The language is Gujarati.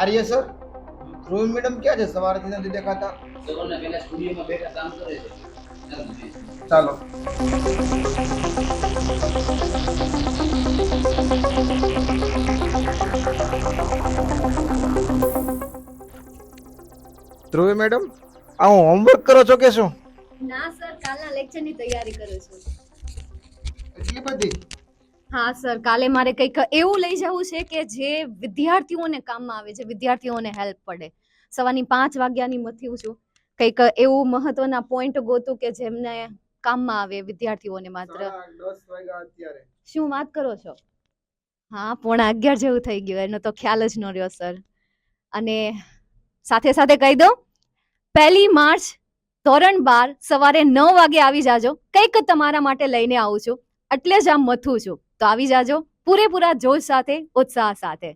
આર્ય સર, ધ્રુવ મેડમ ક્યાં છે? સવારથી નથી દેખાતા. સવારના પહેલા સ્ટુડિયોમાં બેઠા કામ કરે છે. ચાલો. ધ્રુવી મેડમ, આ હું હોમવર્ક કરો છો કે શું? ના સર, કાલના લેક્ચરની તૈયારી કરું છું. એટલી બધી? હા સર, કાલે મારે કંઈક એવું લઈ જવું છે કે જે વિદ્યાર્થીઓને કામમાં આવે, જે વિદ્યાર્થીઓને હેલ્પ પડે. સવારની 5 વાગ્યાની મથ્યું છું. કંઈક એવું મહત્વના પોઈન્ટ ગોતું કે જેમને કામમાં આવે વિદ્યાર્થીઓને માત્ર. 10 વાગ્યા અત્યારે. શું વાત કરો છો? હા, 11:15 જેવું થઈ ગયું, એનો તો ખ્યાલ જ ન રહ્યો સર. અને સાથે સાથે કહી દો, 1 માર્ચ ધોરણ 12 સવારે 9 વાગે આવી જાજો. કંઈક તમારા માટે લઈને આવું છું, એટલે જ આમ મથું છું. તો આવી જાજો પૂરેપૂરા જોશ સાથે, ઉત્સાહ સાથે.